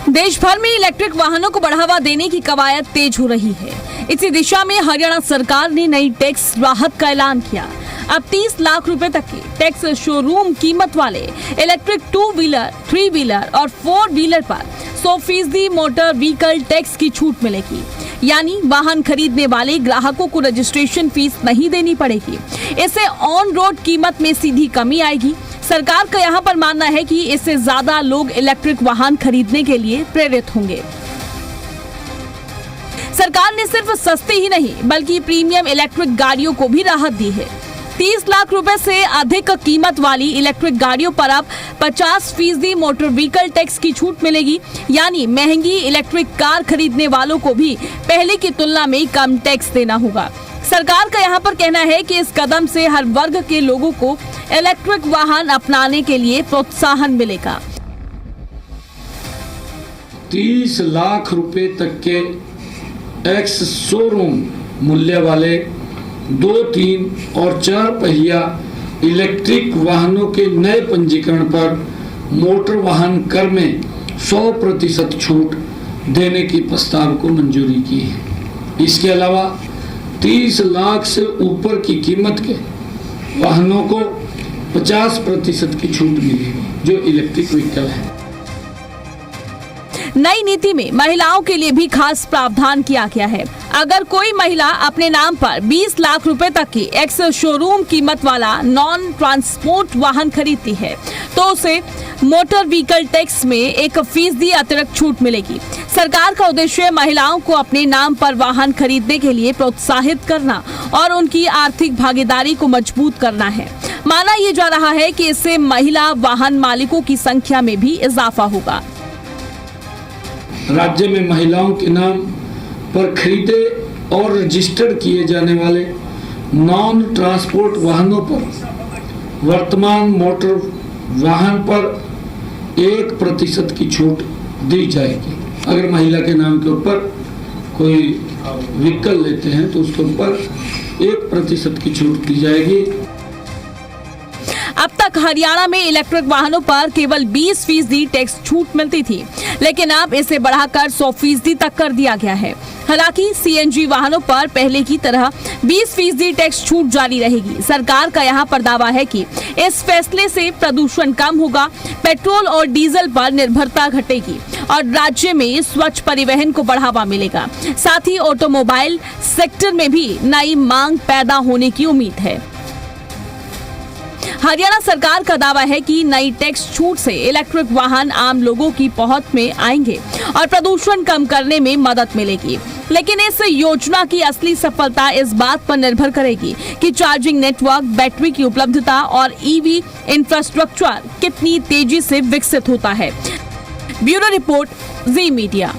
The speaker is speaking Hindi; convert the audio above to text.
देश भर में इलेक्ट्रिक वाहनों को बढ़ावा देने की कवायद तेज हो रही है। इसी दिशा में हरियाणा सरकार ने नई टैक्स राहत का ऐलान किया। अब 30 लाख रुपए तक के टैक्स शोरूम कीमत वाले इलेक्ट्रिक 2 व्हीलर, 3 व्हीलर और 4 व्हीलर पर 100% मोटर व्हीकल टैक्स की छूट मिलेगी। यानी वाहन खरीदने वाले ग्राहकों को रजिस्ट्रेशन फीस नहीं देनी पड़ेगी। इससे ऑन रोड कीमत में सीधी कमी आएगी। सरकार का यहाँ पर मानना है कि इससे ज्यादा लोग इलेक्ट्रिक वाहन खरीदने के लिए प्रेरित होंगे। सरकार ने सिर्फ सस्ती ही नहीं बल्कि प्रीमियम इलेक्ट्रिक गाड़ियों को भी राहत दी है। 30 लाख रुपए से अधिक कीमत वाली इलेक्ट्रिक गाड़ियों पर अब 50% मोटर व्हीकल टैक्स की छूट मिलेगी। यानी महंगी इलेक्ट्रिक कार खरीदने वालों को भी पहले की तुलना में कम टैक्स देना होगा। सरकार का यहाँ पर कहना है कि इस कदम से हर वर्ग के लोगों को इलेक्ट्रिक वाहन अपनाने के लिए प्रोत्साहन मिलेगा। 30 लाख रुपए तक के एक्स शोरूम मूल्य वाले 2, 3 और 4 पहिया इलेक्ट्रिक वाहनों के नए पंजीकरण पर मोटर वाहन कर में 100% छूट देने की प्रस्ताव को मंजूरी की है। इसके अलावा 30 लाख से ऊपर की कीमत के वाहनों को 50% की छूट मिलेगी जो इलेक्ट्रिक व्हीकल है। नई नीति में महिलाओं के लिए भी खास प्रावधान किया गया है। अगर कोई महिला अपने नाम पर 20 लाख रुपए तक की एक्स शोरूम कीमत वाला नॉन ट्रांसपोर्ट वाहन खरीदती है तो उसे मोटर व्हीकल टैक्स में 1% अतिरिक्त छूट मिलेगी। सरकार का उद्देश्य महिलाओं को अपने नाम पर वाहन खरीदने के लिए प्रोत्साहित करना और उनकी आर्थिक भागीदारी को मजबूत करना है। माना यह जा रहा है कि इससे महिला वाहन मालिकों की संख्या में भी इजाफा होगा। राज्य में महिलाओं के नाम पर खरीदे और रजिस्टर्ड किए जाने वाले नॉन ट्रांसपोर्ट वाहनों पर वर्तमान मोटर वाहन पर 1% की छूट दी जाएगी। अगर महिला के नाम के ऊपर कोई व्हीकल लेते हैं तो उसके ऊपर 1% की छूट दी जाएगी। अब तक हरियाणा में इलेक्ट्रिक वाहनों पर केवल 20% टैक्स छूट मिलती थी, लेकिन अब इसे बढ़ाकर 100% तक कर दिया गया है। हालांकि सीएनजी वाहनों पर पहले की तरह 20% टैक्स छूट जारी रहेगी। सरकार का यहाँ पर दावा है कि इस फैसले से प्रदूषण कम होगा, पेट्रोल और डीजल पर निर्भरता घटेगी और राज्य में स्वच्छ परिवहन को बढ़ावा मिलेगा। साथ ही ऑटोमोबाइल सेक्टर में भी नई मांग पैदा होने की उम्मीद है। हरियाणा सरकार का दावा है कि नई टैक्स छूट से इलेक्ट्रिक वाहन आम लोगों की पहुंच में आएंगे और प्रदूषण कम करने में मदद मिलेगी। लेकिन इस योजना की असली सफलता इस बात पर निर्भर करेगी कि चार्जिंग नेटवर्क, बैटरी की उपलब्धता और ईवी इंफ्रास्ट्रक्चर कितनी तेजी से विकसित होता है। ब्यूरो रिपोर्ट, जी मीडिया।